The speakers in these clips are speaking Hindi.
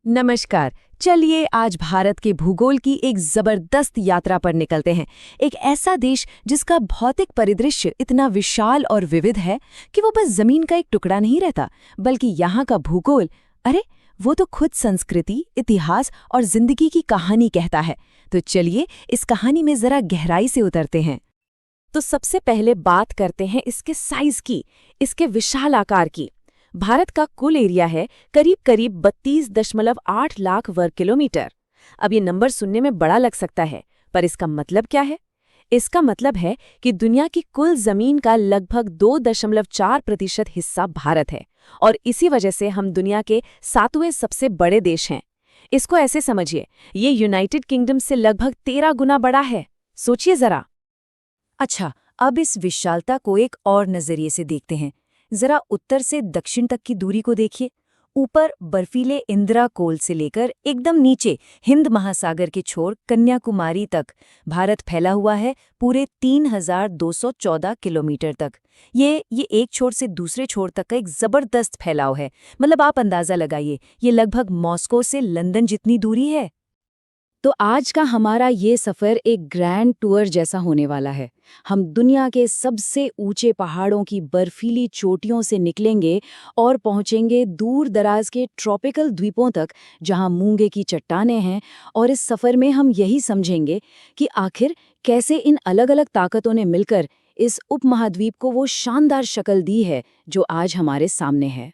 नमस्कार। चलिए आज भारत के भूगोल की एक जबरदस्त यात्रा पर निकलते हैं। एक ऐसा देश जिसका भौतिक परिदृश्य इतना विशाल और विविध है कि वो बस जमीन का एक टुकड़ा नहीं रहता, बल्कि यहाँ का भूगोल, अरे वो तो खुद संस्कृति, इतिहास और जिंदगी की कहानी कहता है। तो चलिए इस कहानी में जरा गहराई से उतरते हैं। तो सबसे पहले बात करते हैं इसके साइज की, इसके विशाल आकार की। भारत का कुल एरिया है करीब 32.8 लाख वर्ग किलोमीटर। अब ये नंबर सुनने में बड़ा लग सकता है, पर इसका मतलब क्या है? इसका मतलब है कि दुनिया की कुल जमीन का लगभग 2.4% हिस्सा भारत है, और इसी वजह से हम दुनिया के 7वें सबसे बड़े देश हैं। इसको ऐसे समझिए, ये यूनाइटेड किंगडम से लगभग 13 गुना बड़ा है। सोचिए जरा। अच्छा, अब इस विशालता को एक और नजरिए से देखते हैं। जरा उत्तर से दक्षिण तक की दूरी को देखिए। ऊपर बर्फीले इंद्राकोल से लेकर एकदम नीचे हिंद महासागर के छोर कन्याकुमारी तक भारत फैला हुआ है, पूरे 3214 किलोमीटर तक। ये एक छोर से दूसरे छोर तक का एक जबरदस्त फैलाव है। मतलब आप अंदाजा लगाइए, ये लगभग मॉस्को से लंदन जितनी दूरी है। तो आज का हमारा ये सफ़र एक ग्रैंड टूर जैसा होने वाला है। हम दुनिया के सबसे ऊंचे पहाड़ों की बर्फीली चोटियों से निकलेंगे और पहुंचेंगे दूर दराज के ट्रॉपिकल द्वीपों तक, जहां मूंगे की चट्टानें हैं। और इस सफ़र में हम यही समझेंगे कि आखिर कैसे इन अलग-अलग ताकतों ने मिलकर इस उपमहाद्वीप को वो शानदार शक्ल दी है जो आज हमारे सामने है।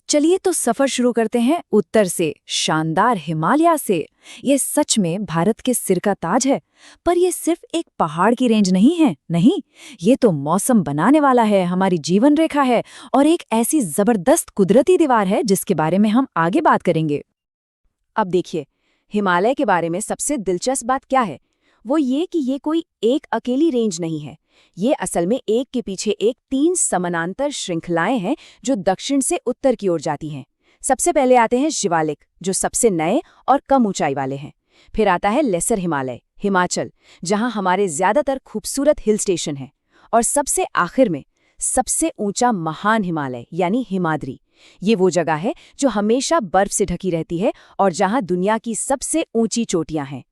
चलिए तो सफर शुरू करते हैं उत्तर से, शानदार हिमालय से। ये सच में भारत के सिर का ताज है, पर ये सिर्फ एक पहाड़ की रेंज नहीं है। नहीं, ये तो मौसम बनाने वाला है, हमारी जीवन रेखा है, और एक ऐसी जबरदस्त कुदरती दीवार है जिसके बारे में हम आगे बात करेंगे। अब देखिए, हिमालय के बारे में सबसे दिलचस्प बात क्या है? वो ये कि ये कोई एक अकेली रेंज नहीं है। ये असल में एक के पीछे एक 3 समानांतर श्रृंखलाएं हैं जो दक्षिण से उत्तर की ओर जाती हैं। सबसे पहले आते हैं शिवालिक, जो सबसे नए और कम ऊंचाई वाले हैं। फिर आता है लेसर हिमालय, हिमाचल, जहां हमारे ज्यादातर खूबसूरत हिल स्टेशन हैं। और सबसे आखिर में सबसे ऊंचा महान हिमालय यानी हिमाद्री। ये वो जगह है जो हमेशा बर्फ से ढकी रहती है और जहां दुनिया की सबसे ऊंची चोटियां हैं।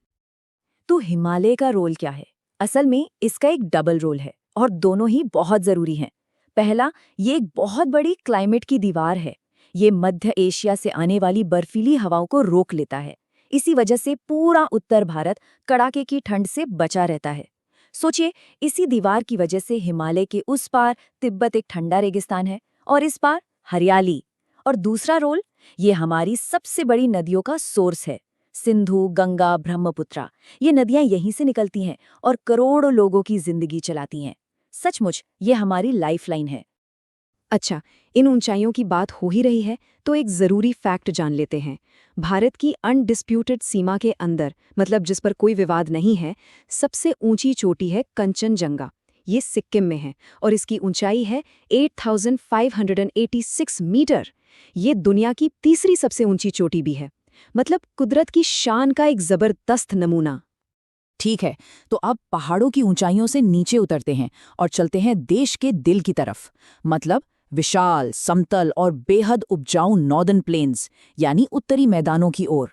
तो हिमालय का रोल क्या है? असल में इसका एक डबल रोल है, और दोनों ही बहुत जरूरी हैं। पहला, ये एक बहुत बड़ी क्लाइमेट की दीवार है। ये मध्य एशिया से आने वाली बर्फीली हवाओं को रोक लेता है। इसी वजह से पूरा उत्तर भारत कड़ाके की ठंड से बचा रहता है। सोचिए, इसी दीवार की वजह से हिमालय के उस पार तिब्बत एक ठंडा रेगिस्तान है, और इस पार हरियाली। और दूसरा रोल, ये हमारी सबसे बड़ी नदियों का सोर्स है। सिंधु, गंगा, ब्रह्मपुत्रा, ये नदियां यहीं से निकलती हैं और करोड़ों लोगों की जिंदगी चलाती हैं। सचमुच ये हमारी लाइफलाइन है। अच्छा, इन ऊंचाइयों की बात हो ही रही है तो एक जरूरी फैक्ट जान लेते हैं। भारत की अनडिस्प्यूटेड सीमा के अंदर, मतलब जिस पर कोई विवाद नहीं है, सबसे ऊंची चोटी है कंचनजंगा। ये सिक्किम में है और इसकी ऊंचाई है 8586 मीटर। ये दुनिया की तीसरी सबसे ऊंची चोटी भी है। मतलब कुदरत की शान का एक जबरदस्त नमूना। ठीक है, तो अब पहाड़ों की ऊंचाइयों से नीचे उतरते हैं और चलते हैं देश के दिल की तरफ। मतलब विशाल, समतल और बेहद उपजाऊ नॉर्दर्न प्लेन्स यानी उत्तरी मैदानों की ओर।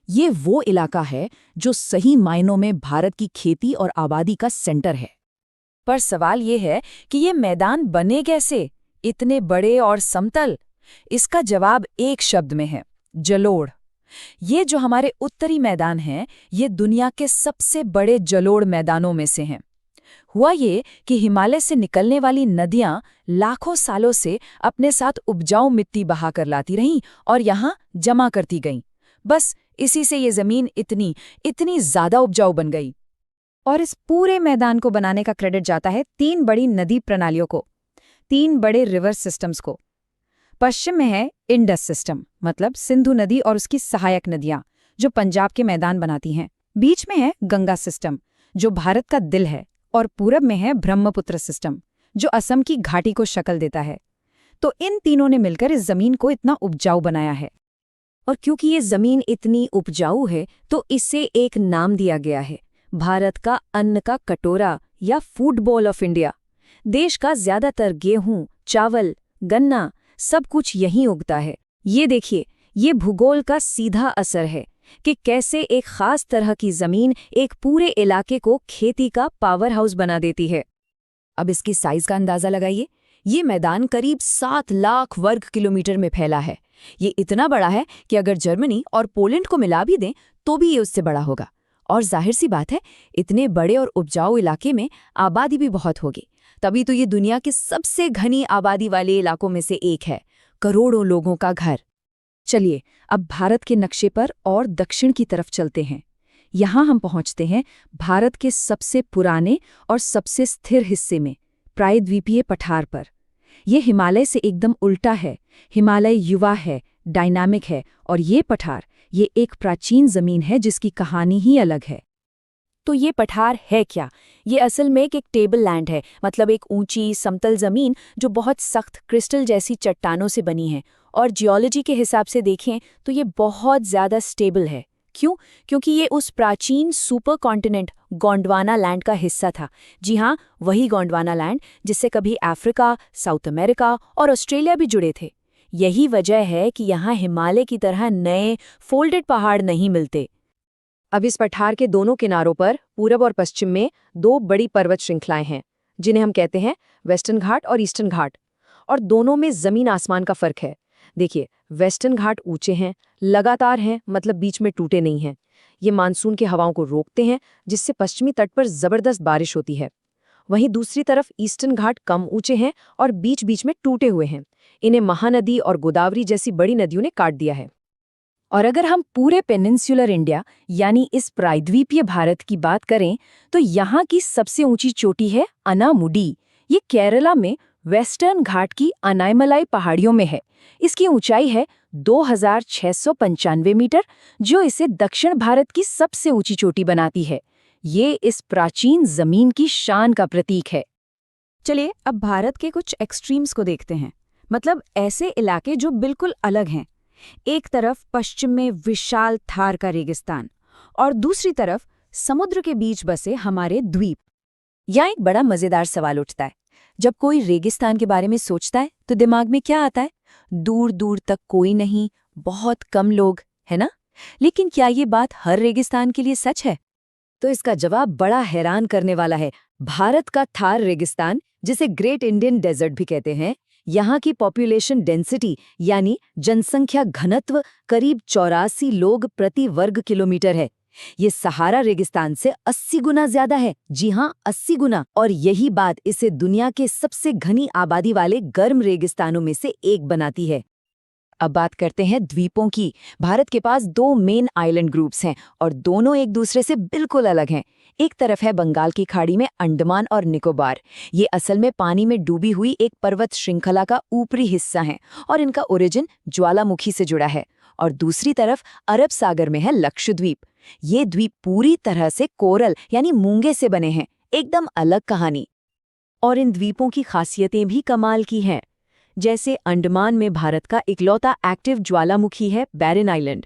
ये वो इलाका है जो सही मायनों में भारत की खेती और आबादी का सेंटर है। पर सवाल ये है कि ये मैदान बने कैसे, इतने बड़े और समतल? इसका जवाब एक शब्द में है, जलोढ़। ये जो हमारे उत्तरी मैदान हैं, ये दुनिया के सबसे बड़े जलोढ़ मैदानों में से हैं। हुआ ये कि हिमालय से निकलने वाली नदियां लाखों सालों से अपने साथ उपजाऊ मिट्टी बहाकर लाती रहीं और यहाँ जमा करती गईं। बस इसी से ये जमीन इतनी ज्यादा उपजाऊ बन गई। और इस पूरे मैदान को बनाने का क्रेडिट जाता है 3 बड़ी नदी प्रणालियों को, 3 बड़े रिवर सिस्टम्स को। पश्चिम में है इंडस सिस्टम, मतलब सिंधु नदी और उसकी सहायक नदियां जो पंजाब के मैदान बनाती हैं। बीच में है गंगा सिस्टम, जो भारत का दिल है। और पूरब में है ब्रह्मपुत्र सिस्टम, जो असम की घाटी को शक्ल देता है। तो इन तीनों ने मिलकर इस जमीन को इतना उपजाऊ बनाया है। और क्योंकि ये जमीन इतनी उपजाऊ है तो इसे एक नाम दिया गया है, भारत का अन्न का कटोरा या फूड बॉल ऑफ इंडिया। देश का ज्यादातर गेहूं, चावल, गन्ना सब कुछ यहीं उगता है। ये देखिए, ये भूगोल का सीधा असर है कि कैसे एक खास तरह की जमीन एक पूरे इलाके को खेती का पावर हाउस बना देती है। अब इसकी साइज का अंदाजा लगाइए। ये मैदान करीब 7 लाख वर्ग किलोमीटर में फैला है। ये इतना बड़ा है कि अगर जर्मनी और पोलैंड को मिला भी दें तो भी ये उससे बड़ा होगा। और जाहिर सी बात है, इतने बड़े और उपजाऊ इलाके में आबादी भी बहुत होगी, तभी तो ये दुनिया के सबसे घनी आबादी वाले इलाकों में से एक है, करोड़ों लोगों का घर। चलिए अब भारत के नक्शे पर और दक्षिण की तरफ चलते हैं। यहाँ हम पहुँचते हैं भारत के सबसे पुराने और सबसे स्थिर हिस्से में, प्रायद्वीपीय पठार पर। ये हिमालय से एकदम उल्टा है। हिमालय युवा है, डायनामिक है, और ये पठार, ये एक प्राचीन जमीन है जिसकी कहानी ही अलग है। तो ये पठार है क्या? ये असल में एक टेबल लैंड है, मतलब एक ऊंची समतल जमीन जो बहुत सख्त क्रिस्टल जैसी चट्टानों से बनी है। और जियोलॉजी के हिसाब से देखें तो ये बहुत ज़्यादा स्टेबल है। क्यों? क्योंकि ये उस प्राचीन सुपर कॉन्टिनेंट गोंडवाना लैंड का हिस्सा था। जी हाँ, वही गोंडवाना लैंड जिससे कभी अफ्रीका, साउथ अमेरिका और ऑस्ट्रेलिया भी जुड़े थे। यही वजह है कि यहाँ हिमालय की तरह नए फोल्डेड पहाड़ नहीं मिलते। अब इस पठार के दोनों किनारों पर पूरब और पश्चिम में 2 बड़ी पर्वत श्रृंखलाएं हैं, जिन्हें हम कहते हैं वेस्टर्न घाट और ईस्टर्न घाट। और दोनों में जमीन आसमान का फर्क है। देखिए, वेस्टर्न घाट ऊंचे हैं, लगातार हैं, मतलब बीच में टूटे नहीं हैं। ये मानसून की हवाओं को रोकते हैं, जिससे पश्चिमी तट पर जबरदस्त बारिश होती है। वहीं दूसरी तरफ ईस्टर्न घाट कम ऊंचे हैं और बीच बीच में टूटे हुए हैं। इन्हें महानदी और गोदावरी जैसी बड़ी नदियों ने काट दिया है। और अगर हम पूरे पेनिनसुलर इंडिया यानी इस प्रायद्वीपीय भारत की बात करें तो यहाँ की सबसे ऊंची चोटी है अनामुडी। ये केरला में वेस्टर्न घाट की अनायमलाई पहाड़ियों में है। इसकी ऊंचाई है 2695 मीटर, जो इसे दक्षिण भारत की सबसे ऊंची चोटी बनाती है। ये इस प्राचीन जमीन की शान का प्रतीक है। चलिए अब भारत के कुछ एक्सट्रीम्स को देखते हैं, मतलब ऐसे इलाके जो बिल्कुल अलग हैं। एक तरफ पश्चिम में विशाल थार का रेगिस्तान और दूसरी तरफ समुद्र के बीच बसे हमारे द्वीप। यहाँ एक बड़ा मजेदार सवाल उठता है। जब कोई रेगिस्तान के बारे में सोचता है तो दिमाग में क्या आता है? दूर दूर तक कोई नहीं, बहुत कम लोग, है ना? लेकिन क्या ये बात हर रेगिस्तान के लिए सच है? तो इसका जवाब बड़ा हैरान करने वाला है। भारत का थार रेगिस्तान, जिसे ग्रेट इंडियन डेजर्ट भी कहते हैं, यहाँ की पॉपुलेशन डेंसिटी यानी जनसंख्या घनत्व करीब 84 लोग प्रति वर्ग किलोमीटर है। ये सहारा रेगिस्तान से 80 गुना ज्यादा है। जी हाँ, 80 गुना। और यही बात इसे दुनिया के सबसे घनी आबादी वाले गर्म रेगिस्तानों में से एक बनाती है। अब बात करते हैं द्वीपों की। भारत के पास 2 मेन आइलैंड ग्रुप्स हैं और दोनों एक दूसरे से बिल्कुल अलग हैं। एक तरफ है बंगाल की खाड़ी में अंडमान और निकोबार। ये असल में पानी में डूबी हुई एक पर्वत श्रृंखला का ऊपरी हिस्सा है और इनका ओरिजिन ज्वालामुखी से जुड़ा है। और दूसरी तरफ अरब सागर में है लक्षद्वीप। ये द्वीप पूरी तरह से कोरल यानी मूंगे से बने हैं, एकदम अलग कहानी। और इन द्वीपों की खासियतें भी कमाल की हैं। जैसे अंडमान में भारत का इकलौता एक्टिव ज्वालामुखी है बैरन आइलैंड।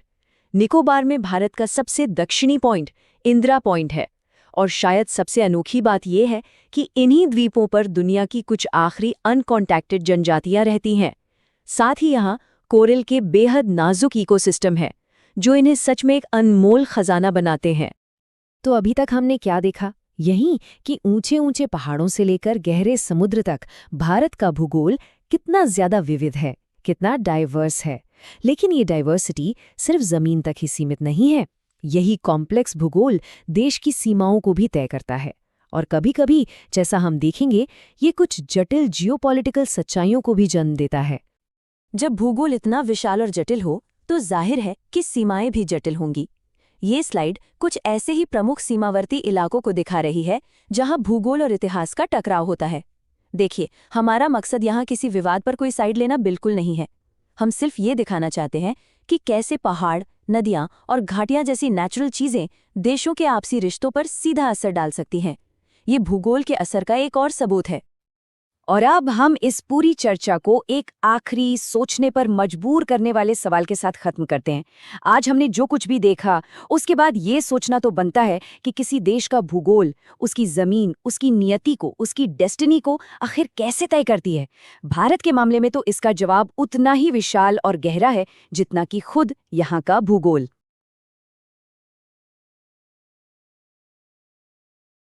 निकोबार में भारत का सबसे दक्षिणी पॉइंट इंदिरा पॉइंट है। और शायद सबसे अनोखी बात यह है कि इन्हीं द्वीपों पर दुनिया की कुछ आखिरी अनकॉन्टैक्टेड जनजातियां रहती हैं। साथ ही यहाँ कोरल के बेहद नाजुक इकोसिस्टम है, जो इन्हें सच में एक अनमोल खजाना बनाते हैं। तो अभी तक हमने क्या देखा? यही कि ऊंचे ऊंचे पहाड़ों से लेकर गहरे समुद्र तक भारत का भूगोल कितना ज्यादा विविध है, कितना डाइवर्स है। लेकिन ये डाइवर्सिटी सिर्फ जमीन तक ही सीमित नहीं है। यही कॉम्प्लेक्स भूगोल देश की सीमाओं को भी तय करता है। और कभी-कभी, जैसा हम देखेंगे, ये कुछ जटिल जियोपॉलिटिकल सच्चाइयों को भी जन्म देता है। जब भूगोल इतना विशाल और जटिल हो तो जाहिर है कि सीमाएं भी जटिल होंगी। ये स्लाइड कुछ ऐसे ही प्रमुख सीमावर्ती इलाकों को दिखा रही है जहां भूगोल और इतिहास का टकराव होता है। देखिए, हमारा मकसद यहाँ किसी विवाद पर कोई साइड लेना बिल्कुल नहीं है। हम सिर्फ ये दिखाना चाहते हैं कि कैसे पहाड़, नदियाँ और घाटियाँ जैसी नेचुरल चीज़ें देशों के आपसी रिश्तों पर सीधा असर डाल सकती हैं। ये भूगोल के असर का एक और सबूत है। और अब हम इस पूरी चर्चा को एक आखिरी सोचने पर मजबूर करने वाले सवाल के साथ खत्म करते हैं। आज हमने जो कुछ भी देखा, उसके बाद ये सोचना तो बनता है कि किसी देश का भूगोल, उसकी जमीन, उसकी नियति को, उसकी डेस्टिनी को आखिर कैसे तय करती है। भारत के मामले में तो इसका जवाब उतना ही विशाल और गहरा है जितना कि खुद यहाँ का भूगोल।